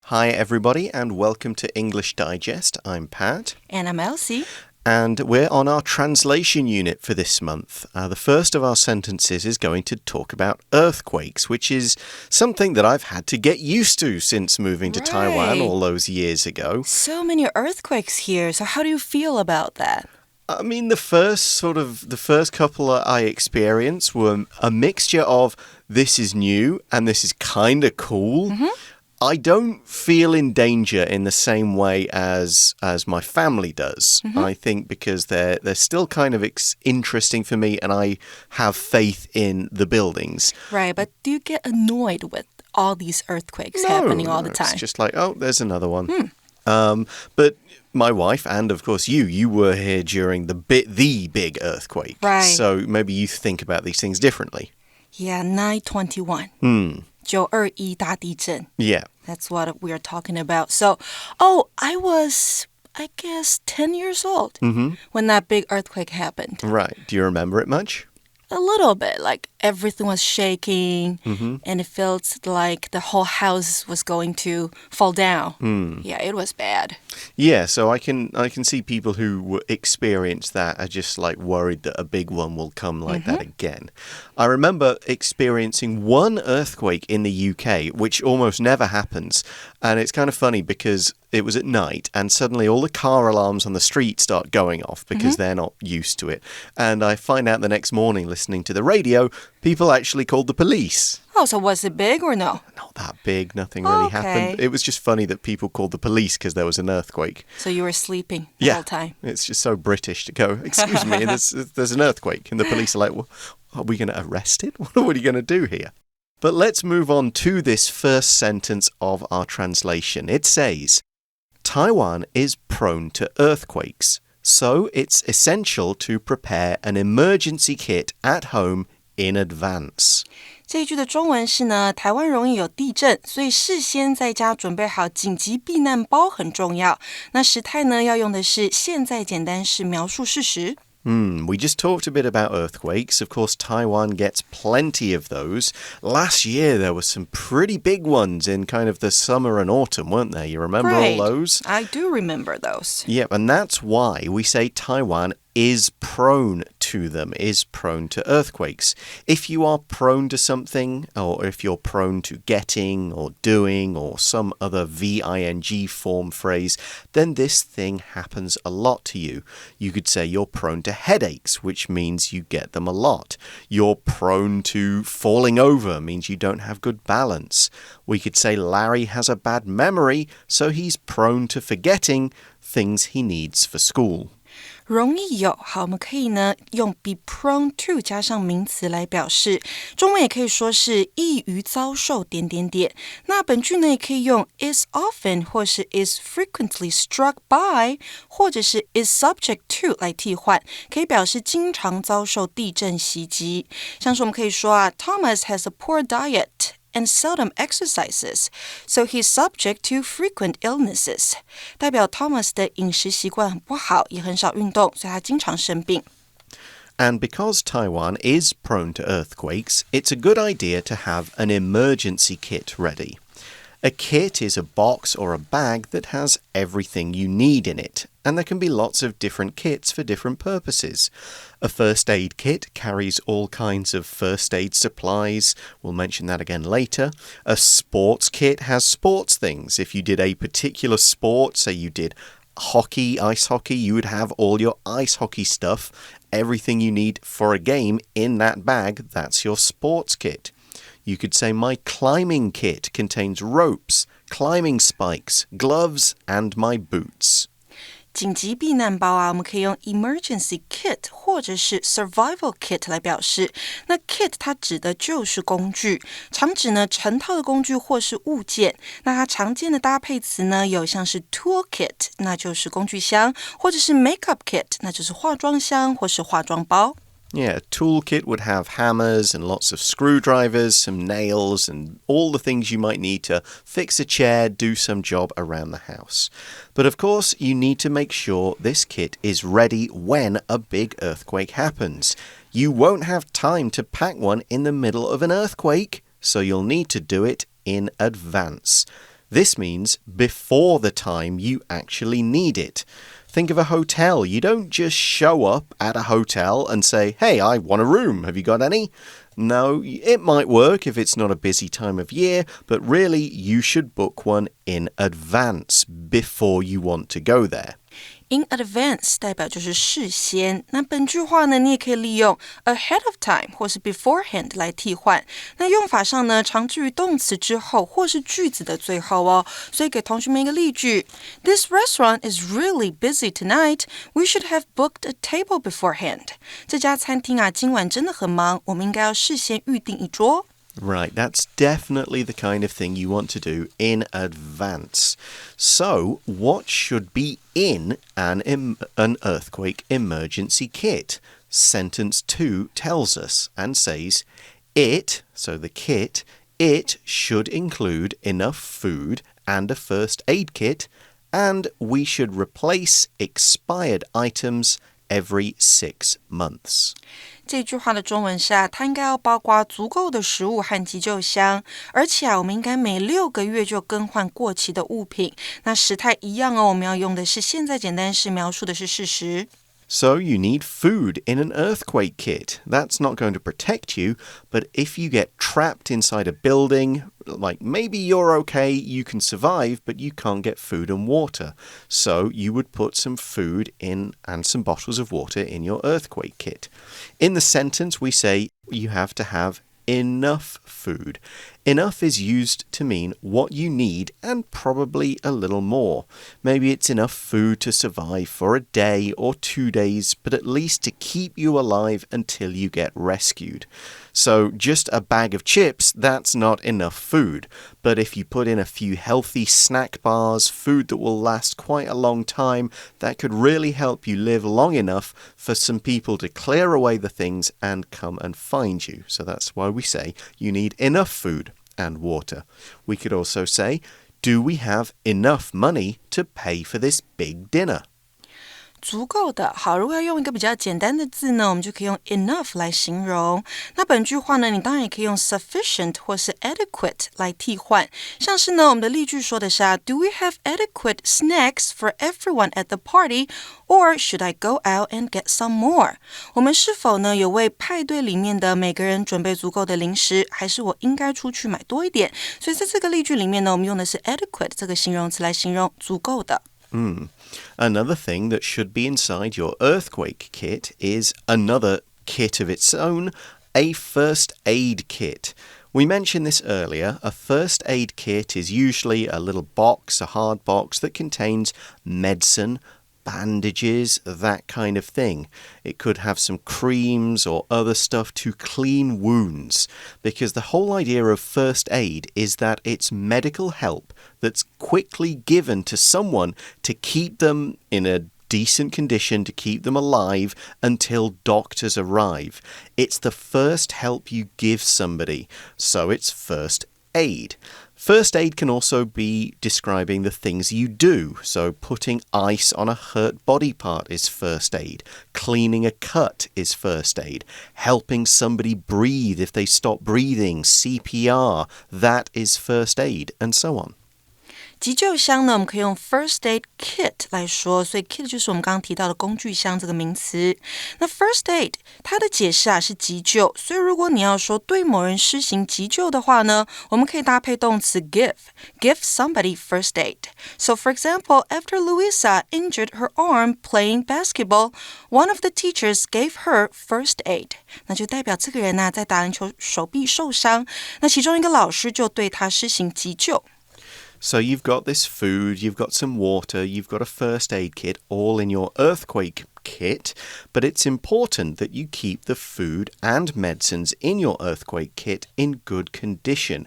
Hi, everybody, and welcome to English Digest. I'm Pat. And I'm Elsie. And we're on our translation unit for this month. The first of our sentences is going to talk about earthquakes, which is something that I've had to get used to since moving to Taiwan all those years ago. So many earthquakes here. So how do you feel about that? I mean, the first couple I experienced were a mixture of this is new and this is kind of cool. I don't feel in danger in the same way as my family does. I think because they're still kind of interesting for me and I have faith in the buildings. Right, but do you get annoyed with all these earthquakes happening all the time? It's just like, oh, there's another one. But my wife and, of course, you were here during the big earthquake. Right. So maybe you think about these things differently. Yeah, 9/21. 9/21大地震. Yeah. That's what we're talking about. So, I was, I guess, 10 years old when that big earthquake happened. Right. Do you remember it much? A little bit, like everything was shaking and it felt like the whole house was going to fall down. Yeah, it was bad. Yeah, so I can see people who experience that are just like worried that a big one will come like that again. I remember experiencing one earthquake in the UK, which almost never happens. And it's kind of funny because it was at night and suddenly all the car alarms on the street start going off because they're not used to it. And I find out the next morning listening to the radio, people actually called the police. Oh, so was it big or no? Not that big. Nothing really happened. It was just funny that people called the police because there was an earthquake. So you were sleeping the whole time? It's just so British to go, excuse me, there's an earthquake. And the police are like, well, are we going to arrest it? What are you going to do here? But let's move on to this first sentence of our translation. It says, Taiwan is prone to earthquakes, so it's essential to prepare an emergency kit at home in advance. 这一句的中文是呢，台湾容易有地震，所以事先在家准备好紧急避难包很重要。那时态呢，要用的是现在简单式描述事实。We just talked a bit about earthquakes. Of course, Taiwan gets plenty of those. Last year, there were some pretty big ones in kind of the summer and autumn, weren't there? You remember all those? I do remember those. Yep, and that's why we say Taiwan is prone to them, is prone to earthquakes. If you are prone to something, or if you're prone to getting or doing or some other VING form phrase, then this thing happens a lot to you. You could say you're prone to headaches, which means you get them a lot. You're prone to falling over, means you don't have good balance. We could say Larry has a bad memory, so he's prone to forgetting things he needs for school. 容易有，好，我们可以呢用 be prone to 加上名词来表示，中文也可以说是易于遭受点点点。那本句呢也可以用 is often 或是 is frequently struck by 或者是 is subject to 来替换，可以表示经常遭受地震袭击。像是我们可以说啊 Thomas has a poor diet.and seldom exercises, so he's subject to frequent illnesses. 代表 Thomas 的饮食习惯很不好，也很少运动，所以他经常生病。And because Taiwan is prone to earthquakes, it's a good idea to have an emergency kit ready. A kit is a box or a bag that has everything you need in it, and there can be lots of different kits for different purposes. A first aid kit carries all kinds of first aid supplies. We'll mention that again later. A sports kit has sports things. If you did a particular sport, say you did hockey, ice hockey, you would have all your ice hockey stuff, everything you need for a game in that bag. That's your sports kit. You could say my climbing kit contains ropes, climbing spikes, gloves, and my boots. 紧急避难包啊，我们可以用 emergency kit 或者是 survival kit 来表示。那 kit 它指的就是工具，常指呢成套的工具或是物件。那它常见的搭配词呢有像是 Toolkit， 那就是工具箱，或者是 makeup kit， 那就是化妆箱或是化妆包。Yeah, a toolkit would have hammers and lots of screwdrivers, some nails, and all the things you might need to fix a chair, do some job around the house. But of course, you need to make sure this kit is ready when a big earthquake happens. You won't have time to pack one in the middle of an earthquake, so you'll need to do it in advance. This means before the time you actually need it. Think of a hotel. You don't just show up at a hotel and say, hey, I want a room. Have you got any? No, it might work if it's not a busy time of year, but really you should book one in advance before you want to go there.In advance 代表就是事先，那本句话呢，你也可以利用 ahead of time 或是 beforehand 来替换。那用法上呢，常置于动词之后或是句子的最后哦。所以给同学们一个例句 ：This restaurant is really busy tonight. We should have booked a table beforehand. 这家餐厅啊，今晚真的很忙，我们应该要事先预定一桌。Right, that's definitely the kind of thing you want to do in advance. So, what should be in an earthquake emergency kit? Sentence 2 tells us and says, it, so the kit, it should include enough food and a first aid kit, and we should replace expired items every 6 months.这句话的中文是它应该要包括足够的食物和急救箱，而且我们应该每6个月就更换过期的物品。那时态一样哦，我们要用的是现在简单式，描述的是事实。So you need food in an earthquake kit. That's not going to protect you, but if you get trapped inside a building, like maybe you're okay, you can survive, but you can't get food and water. So you would put some food in and some bottles of water in your earthquake kit. In the sentence, we say you have to have enough food. Enough is used to mean what you need and probably a little more. Maybe it's enough food to survive for a day or 2 days, but at least to keep you alive until you get rescued. So just a bag of chips, that's not enough food. But if you put in a few healthy snack bars, food that will last quite a long time, that could really help you live long enough for some people to clear away the things and come and find you. So that's why we say you need enough food and water. We could also say, do we have enough money to pay for this big dinner?足够的。好，如果要用一个比较简单的字呢，我们就可以用 enough 来形容。那本句话呢，你当然也可以用 sufficient 或是 adequate 来替换。像是呢，我们的例句说的是Do we have adequate snacks for everyone at the party? Or should I go out and get some more? 我们是否呢有为派对里面的每个人准备足够的零食，还是我应该出去买多一点？所以在这个例句里面呢，我们用的是 adequate 这个形容词来形容足够的。Another thing that should be inside your earthquake kit is another kit of its own, a first aid kit. We mentioned this earlier. A first aid kit is usually a little box, a hard box that contains medicine, bandages, that kind of thing. It could have some creams or other stuff to clean wounds, because the whole idea of first aid is that it's medical help that's quickly given to someone to keep them in a decent condition, to keep them alive until doctors arrive. It's the first help you give somebody, so it's first aid.First aid can also be describing the things you do. So putting ice on a hurt body part is first aid. Cleaning a cut is first aid. Helping somebody breathe if they stop breathing, CPR, that is first aid, and so on.急救箱呢，我们可以用 first aid kit 来说，所以 kit 就是我们刚刚提到的工具箱这个名词。那 first aid 它的解释是急救，所以如果你要说对某人施行急救的话呢，我们可以搭配动词 give somebody first aid. So for example, after Louisa injured her arm playing basketball, one of the teachers gave her first aid. 那就代表这个人在打篮球手臂受伤，那其中一个老师就对他施行急救。So you've got this food, you've got some water, you've got a first aid kit, all in your earthquake kit, but it's important that you keep the food and medicines in your earthquake kit in good condition.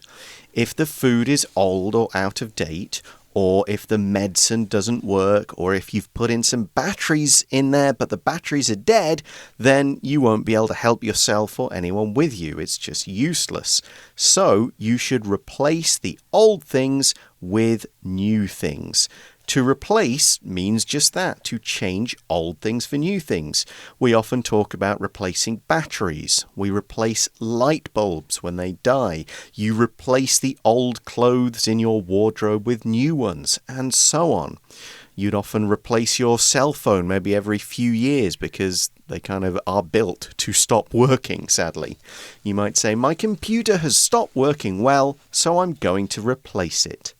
If the food is old or out of date, or if the medicine doesn't work, or if you've put in some batteries in there but the batteries are dead, then you won't be able to help yourself or anyone with you. It's just useless. So you should replace the old things with new things. To replace means just that, to change old things for new things. We often talk about replacing batteries. We replace light bulbs when they die. You replace the old clothes in your wardrobe with new ones, and so on. You'd often replace your cell phone maybe every few years because they kind of are built to stop working, sadly. You might say, my computer has stopped working well, so I'm going to replace it.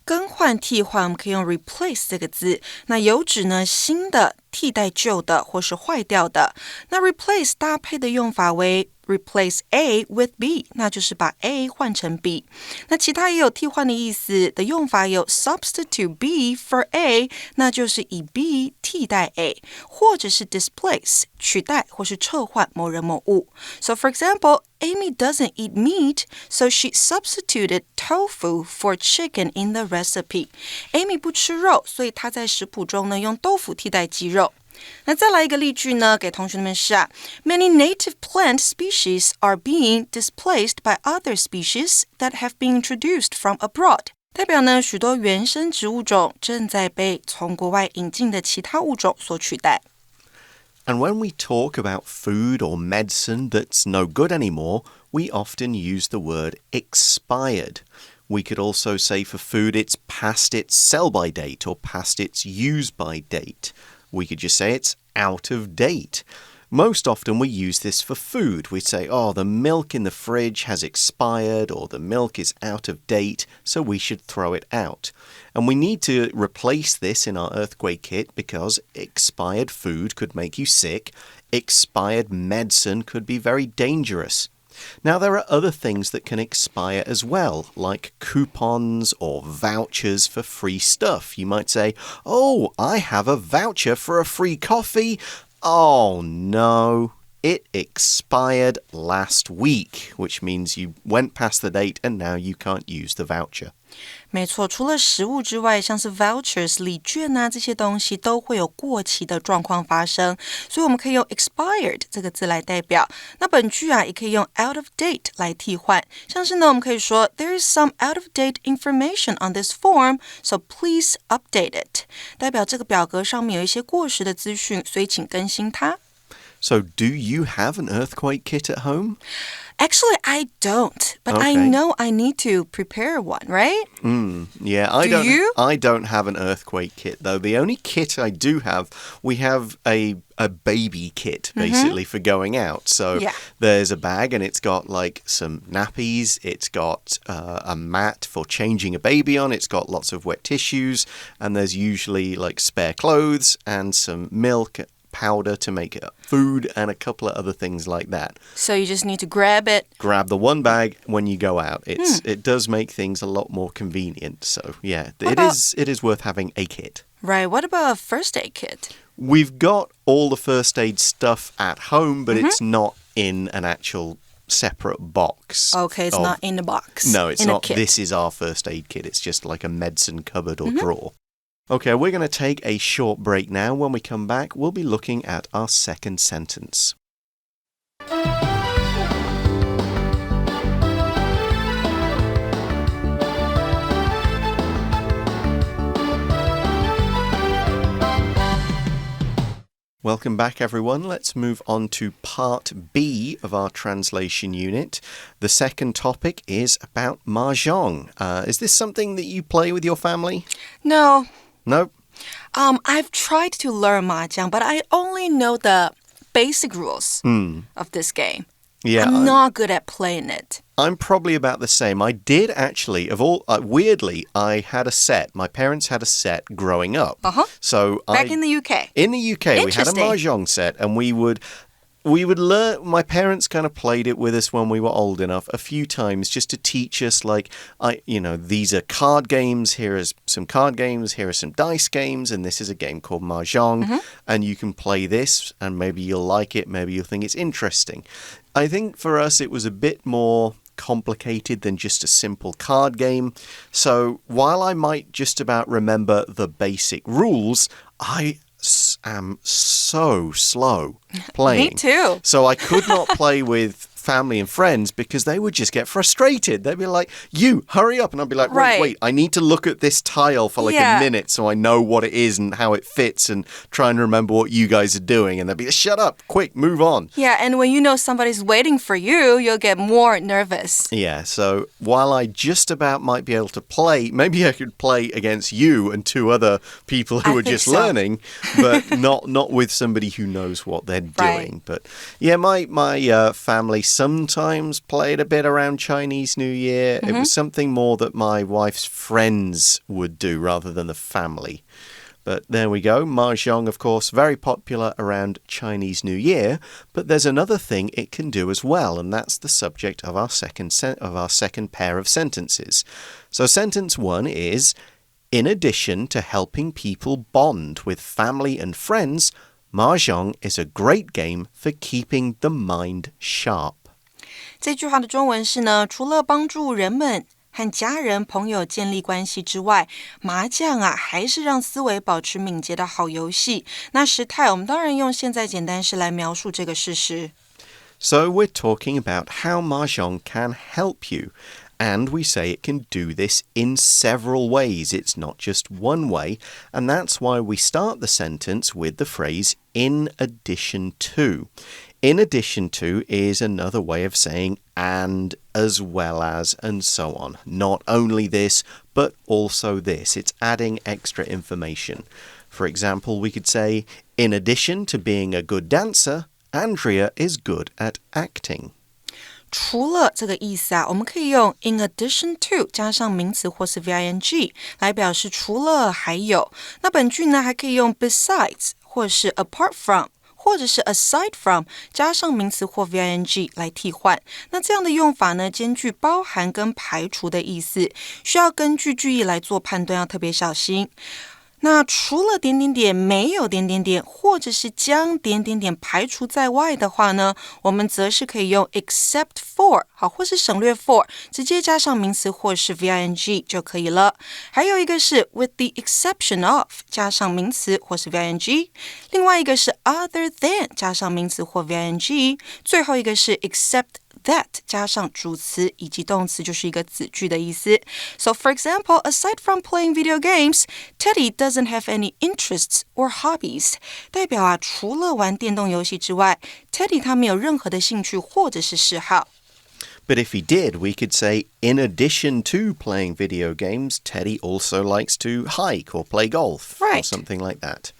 更换替换我们可以用 replace 这个字，那有指呢新的替代旧的或是坏掉的。那 replace 搭配的用法为 replace A with B， 那就是把 A 换成 B。那其他也有替换的意思的用法有 substitute B for A， 那就是以 B 替代 A， 或者是 displace 取代或是撤换某人某物。So for example, Amy doesn't eat meat, so she substituted tofu for chicken in the recipe. Amy 不吃肉，所以她在食谱中呢用豆腐替代鸡肉。那再来一个例句呢，给同学们是Many native plant species are being displaced by other species that have been introduced from abroad. 代表呢，许多原生植物种正在被从国外引进的其他物种所取代。And when we talk about food or medicine that's no good anymore, we often use the word expired. We could also say for food it's past its sell-by date or past its use-by date. We could just say it's out of date. Most often we use this for food. We say, oh, the milk in the fridge has expired or the milk is out of date, so we should throw it out. And we need to replace this in our earthquake kit because expired food could make you sick. Expired medicine could be very dangerous. Now, there are other things that can expire as well, like coupons or vouchers for free stuff. You might say, oh, I have a voucher for a free coffee. Oh, no, it expired last week, which means you went past the date and now you can't use the voucher. 没错，除了食物之外，像是 vouchers 礼券啊这些东西都会有过期的状况发生，所以我们可以用 expired 这个字来代表。那本句啊也可以用 out of date 来替换，像是呢我们可以说 There is some out of date information on this form, so please update it. 代表这个表格上面有一些过时的资讯，所以请更新它。So, do you have an earthquake kit at home? Actually, I don't, but I know I need to prepare one, right? Yeah, I don't have an earthquake kit, though. The only kit I do have, we have a baby kit, basically, for going out. So there's a bag, and it's got, like, some nappies. It's got a mat for changing a baby on. It's got lots of wet tissues, and there's usually, like, spare clothes and some milk powder to make food and a couple of other things like that. So you just need to grab it. Grab the one bag when you go out. It does make things a lot more convenient. So yeah, it is worth having a kit. Right. What about a first aid kit? We've got all the first aid stuff at home, but it's not in an actual separate box. Okay, it's not in the box. No, it's not. This is our first aid kit. It's just like a medicine cupboard or drawer. Okay, we're going to take a short break now. When we come back, we'll be looking at our second sentence. Welcome back, everyone. Let's move on to part B of our translation unit. The second topic is about mahjong. Is this something that you play with your family? No. No? I've tried to learn mahjong, but I only know the basic rules of this game. Yeah, I'm not good at playing it. I'm probably about the same. I did actually, weirdly, I had a set. My parents had a set growing up. So Back in the UK. In the UK, we had a mahjong set, and we would learn. My parents kind of played it with us when we were old enough a few times just to teach us, like, these are card games. Here are some card games. Here are some dice games. And this is a game called mahjong. And you can play this, and maybe you'll like it. Maybe you'll think it's interesting. I think for us, it was a bit more complicated than just a simple card game. So while I might just about remember the basic rules, I am so slow playing. Me too. So I could not play with family and friends because they would just get frustrated. They'd be like, you, hurry up. And I'd be like, wait, I need to look at this tile for like a minute so I know what it is and how it fits and try and remember what you guys are doing. And they'd be like, shut up, quick, move on. Yeah, and when you know somebody's waiting for you, you'll get more nervous. Yeah, so while I just about might be able to play, maybe I could play against you and two other people who are just learning, but not with somebody who knows what they're doing. But yeah, my family sometimes played a bit around Chinese New Year. It was something more that my wife's friends would do rather than the family. But there we go. Mahjong, of course, very popular around Chinese New Year. But there's another thing it can do as well, and that's the subject of our second pair of sentences. So sentence 1 is, in addition to helping people bond with family and friends, Mahjong is a great game for keeping the mind sharp. 这句话的中文是呢，除了帮助人们和家人朋友建立关系之外，麻将啊还是让思维保持敏捷的好游戏。那时态我们当然用现在简单式来描述这个事实。So we're talking about how Mahjong can help you. And we say it can do this in several ways. It's not just one way. And that's why we start the sentence with the phrase, in addition to. In addition to is another way of saying and, as well as, and so on. Not only this, but also this. It's adding extra information. For example, we could say, in addition to being a good dancer, Andrea is good at acting. 除了这个意思啊，我们可以用 in addition to 加上名词或是 VING 来表示除了还有。那本句呢还可以用 besides 或是 apart from 或者是 aside from 加上名词或 VING 来替换。那这样的用法呢，兼具包含跟排除的意思，需要根据句意来做判断，要特别小心。那除了点点点没有点点点，或者是将点点点排除在外的话呢，我们则是可以用 except for 好，或是省略 for 直接加上名词或是 VING 就可以了。还有一个是 with the exception of 加上名词或是 VING， 另外一个是 other than 加上名词或 VING， 最后一个是 except that 加上主词以及动词，就是一个子句的意思。So for example, aside from playing video games, Teddy doesn't have any interests or hobbies. 代表啊，除了玩电动游戏之外 ，Teddy 他没有任何的兴趣或者是嗜好。But if he did, we could say, in addition to playing video games, Teddy also likes to hike or play golf or something like that.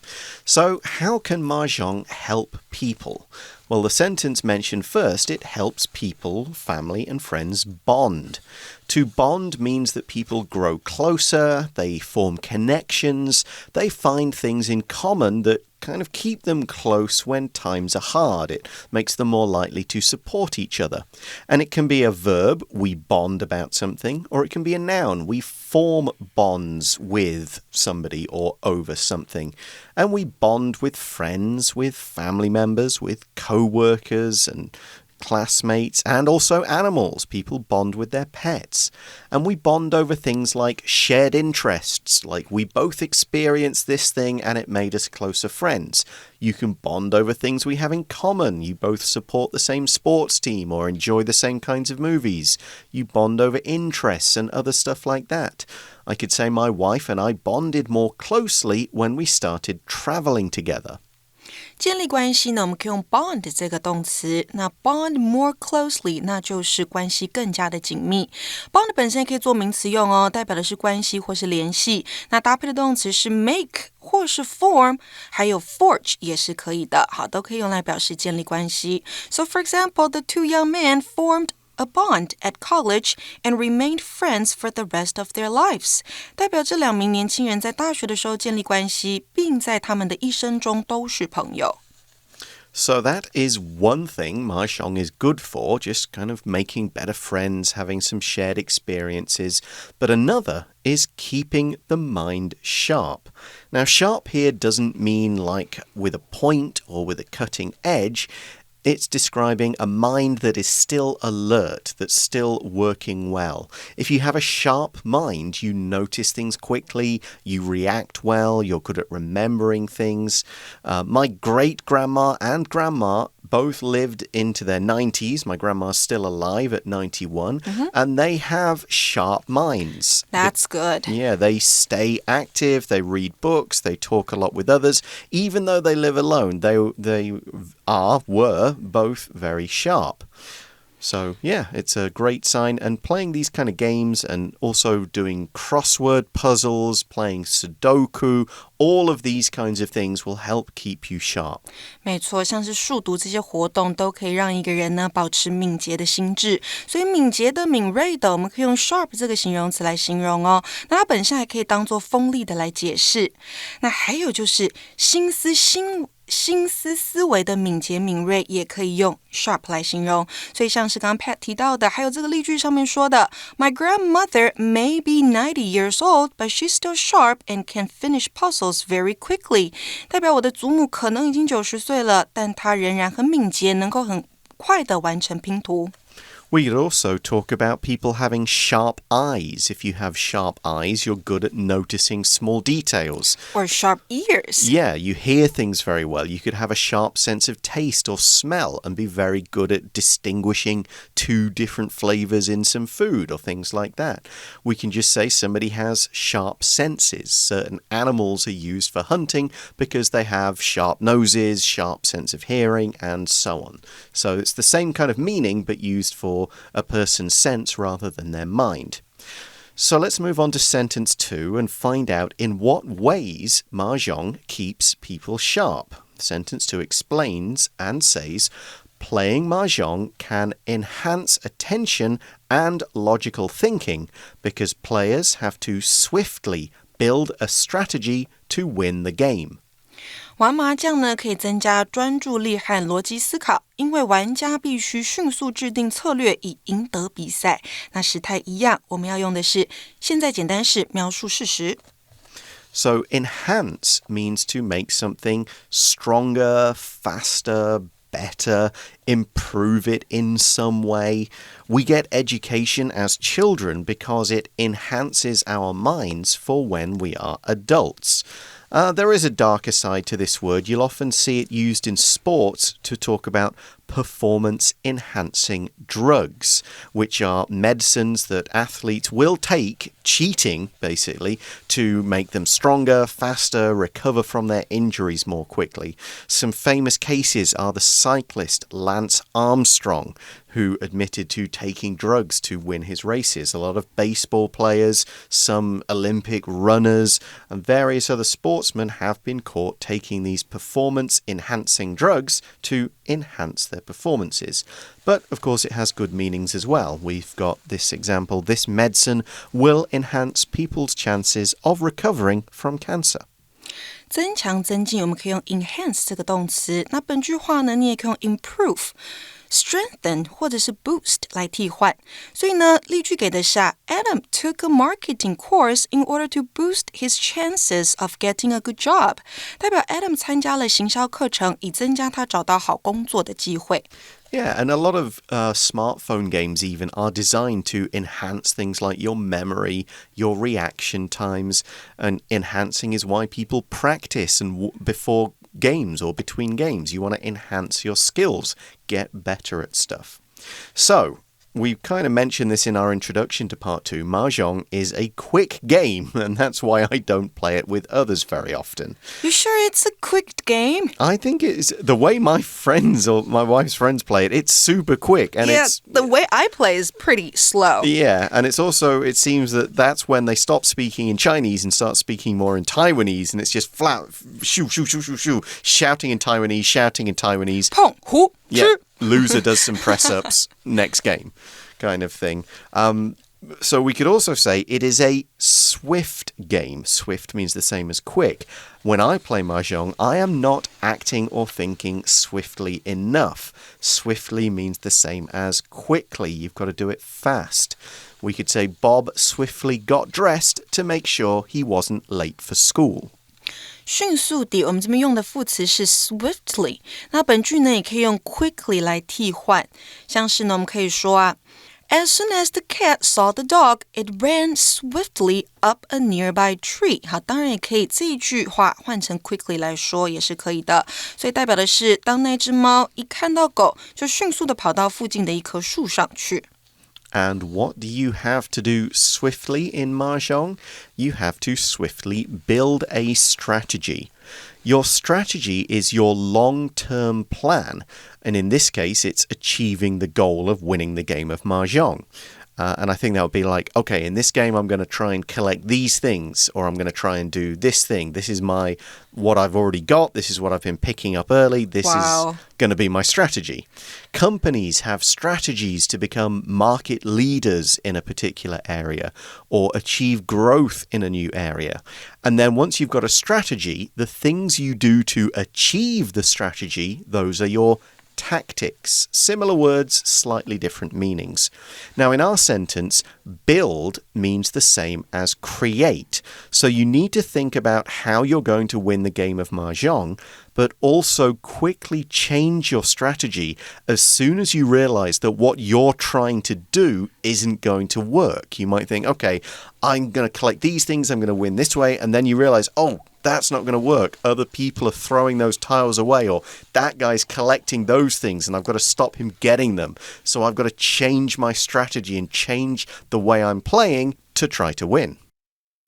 So how can Mahjong help people? Well, the sentence mentioned first, it helps people, family and friends bond. To bond means that people grow closer, they form connections, they find things in common that kind of keep them close when times are hard. It makes them more likely to support each other. And it can be a verb, we bond about something, or it can be a noun, we form bonds with somebody or over something. And we bond with friends, with family members, with co-workers and classmates, and also animals. People bond with their pets. And we bond over things like shared interests, like we both experienced this thing and it made us closer friends. You can bond over things we have in common. You both support the same sports team or enjoy the same kinds of movies. You bond over interests and other stuff like that. I could say my wife and I bonded more closely when we started traveling together. 建立关系呢，我们可以用 bond 这个动词。那 bond more closely 那就是关系更加的紧密。bond 本身也可以做名词用哦，代表的是关系或是联系。那搭配的动词是 make 或是 form， 还有 forge 也是可以的。好，都可以用来表示建立关系。So for example, the two young men formed a bond at college and remained friends for the rest of their lives. 代表这两名年轻人在大学的时候建立关系，并在他们的一生中都是朋友。So that is one thing Mahjong is good for, just kind of making better friends, having some shared experiences. But another is keeping the mind sharp. Now, sharp here doesn't mean like with a point or with a cutting edge. It's describing a mind that is still alert, that's still working well. If you have a sharp mind, you notice things quickly, you react well, you're good at remembering things. My great-grandma and grandma both lived into their 90s. My grandma's still alive at 91. And they have sharp minds. That's good. Yeah, they stay active, they read books, they talk a lot with others. Even though they live alone, they were both very sharp. So, yeah, it's a great sign. And playing these kind of games and also doing crossword puzzles, playing Sudoku, all of these kinds of things will help keep you sharp. 没错，像是数独这些活动都可以让一个人呢保持敏捷的心智。所以敏捷的、敏锐的，我们可以用 sharp 这个形容词来形容哦。那它本身还可以当作锋利的来解释。那还有就是心思思维的敏捷敏锐也可以用 sharp 来形容，所以像是刚刚 Pat 提到的，还有这个例句上面说的 My grandmother may be 90 years old, but she's still sharp and can finish puzzles very quickly. 代表我的祖母可能已经90岁了，但她仍然很敏捷，能够很快地完成拼图。We could also talk about people having sharp eyes. If you have sharp eyes, you're good at noticing small details. Or sharp ears. Yeah, you hear things very well. You could have a sharp sense of taste or smell and be very good at distinguishing two different flavors in some food or things like that. We can just say somebody has sharp senses. Certain animals are used for hunting because they have sharp noses, sharp sense of hearing, and so on. So it's the same kind of meaning, but used for a person's sense rather than their mind. So let's move on to sentence 2 and find out in what ways mahjong keeps people sharp. Sentence 2 explains and says, playing mahjong can enhance attention and logical thinking because players have to swiftly build a strategy to win the game. 玩麻将呢，可以增加专注力和逻辑思考，因为玩家必须迅速制定策略以赢得比赛。那时态一样，我们要用的是现在简单式描述事实。So enhance means to make something stronger, faster, better, improve it in some way. We get education as children because it enhances our minds for when we are adults. There is a darker side to this word. You'll often see it used in sports to talk about performance-enhancing drugs, which are medicines that athletes will take, cheating basically, to make them stronger, faster, recover from their injuries more quickly. Some famous cases are the cyclist Lance Armstrong, who admitted to taking drugs to win his races. A lot of baseball players, some Olympic runners, and various other sportsmen have been caught taking these performance-enhancing drugs to enhance their performances. But, of course, it has good meanings as well. We've got this example. This medicine will enhance people's chances of recovering from cancer. 增强、增进，我们可以用 enhance 这个动词。那本句话呢，你也可以用 improve、strengthen 或者是 boost 来替换。所以呢，例句给的是Adam took a marketing course in order to boost his chances of getting a good job. 代表 Adam 参加了行销课程，以增加他找到好工作的机会。Yeah, and a lot of smartphone games even are designed to enhance things like your memory, your reaction times, and enhancing is why people practice and before games or between games. You want to enhance your skills, get better at stuff. So, we kind of mentioned this in our introduction to part 2. Mahjong is a quick game, and that's why I don't play it with others very often. You sure it's a quick game? I think it's the way my friends or my wife's friends play it, it's super quick. And the way I play is pretty slow. Yeah, and it's also, it seems that that's when they stop speaking in Chinese and start speaking more in Taiwanese, and it's just flat, shoo, shoo, shoo, shoo, shoo, shouting in Taiwanese. 碰胡 Yeah, loser does some press-ups, next game kind of thing. So we could also say it is a swift game. Swift means the same as quick. When I play Mahjong, I am not acting or thinking swiftly enough. Swiftly means the same as quickly. You've got to do it fast. We could say Bob swiftly got dressed to make sure he wasn't late for school. 迅速地，我们这边用的副词是 swiftly。那本句呢，也可以用 quickly 来替换。像是呢，我们可以说 As soon as the cat saw the dog, it ran swiftly up a nearby tree. 好，当然也可以这一句话换成 quickly 来说也是可以的。所以代表的是，当那只猫一看到狗，就迅速的跑到附近的一棵树上去。And what do you have to do swiftly in Mahjong? You have to swiftly build a strategy. Your strategy is your long-term plan. And in this case, it's achieving the goal of winning the game of Mahjong. And I think that would be like, okay, in this game, I'm going to try and collect these things, or I'm going to try and do this thing. This is what I've already got. This is what I've been picking up early. This is going to be my strategy. Companies have strategies to become market leaders in a particular area or achieve growth in a new area. And then once you've got a strategy, the things you do to achieve the strategy, those are your tactics. Similar words, slightly different meanings. Now, in our sentence, build means the same as create. So you need to think about how you're going to win the game of Mahjong, but also quickly change your strategy as soon as you realize that what you're trying to do isn't going to work. You might think, okay, I'm going to collect these things, I'm going to win this way, and then you realize, oh, that's not going to work. Other people are throwing those tiles away, or that guy's collecting those things and I've got to stop him getting them. So I've got to change my strategy and change the way I'm playing to try to win.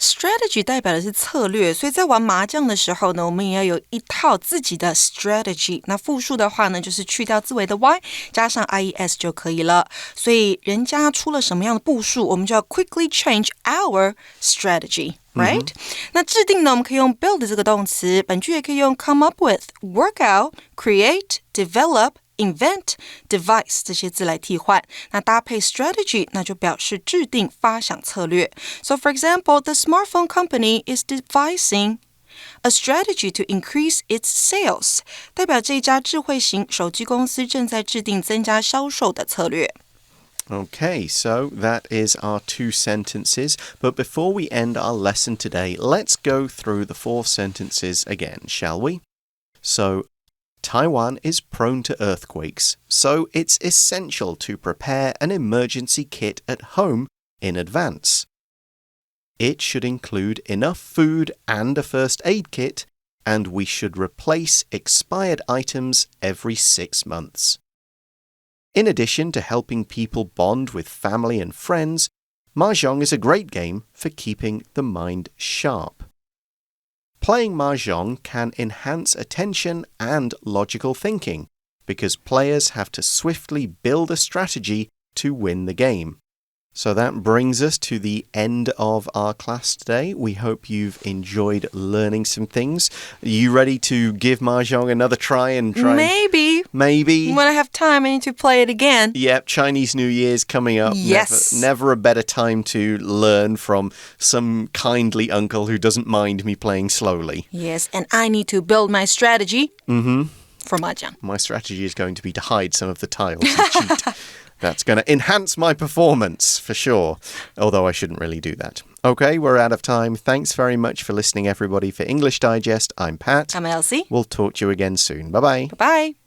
Strategy 代表的是策略，所以在玩麻将的时候呢，我们也要有一套自己的 strategy。那复数的话呢，就是去掉字尾的 y， 加上 ies 就可以了。所以人家出了什么样的步数，我们就要 quickly change our strategy。Right？ 那制定呢，我们可以用 build 这个动词，本句也可以用 come up with, work out, create, develop.invent, devise 这些字来替换，那搭配 strategy 那就表示制定发想策略。So for example, the smartphone company is devising a strategy to increase its sales. 代表这家智慧型手机公司正在制定增加销售的策略。Okay, so that is our 2 sentences. But before we end our lesson today, let's go through the 4 sentences again, shall we? So, Taiwan is prone to earthquakes, so it's essential to prepare an emergency kit at home in advance. It should include enough food and a first aid kit, and we should replace expired items every 6 months. In addition to helping people bond with family and friends, Mahjong is a great game for keeping the mind sharp. Playing Mahjong can enhance attention and logical thinking because players have to swiftly build a strategy to win the game. So that brings us to the end of our class today. We hope you've enjoyed learning some things. Are you ready to give Mahjong another try? Maybe. When I have time, I need to play it again. Yep, Chinese New Year's coming up. Yes. Never a better time to learn from some kindly uncle who doesn't mind me playing slowly. Yes, and I need to build my strategy for Mahjong. My strategy is going to be to hide some of the tiles and cheat. That's going to enhance my performance, for sure. Although I shouldn't really do that. Okay, we're out of time. Thanks very much for listening, everybody. For English Digest, I'm Pat. I'm Elsie. We'll talk to you again soon. Bye-bye. Bye-bye.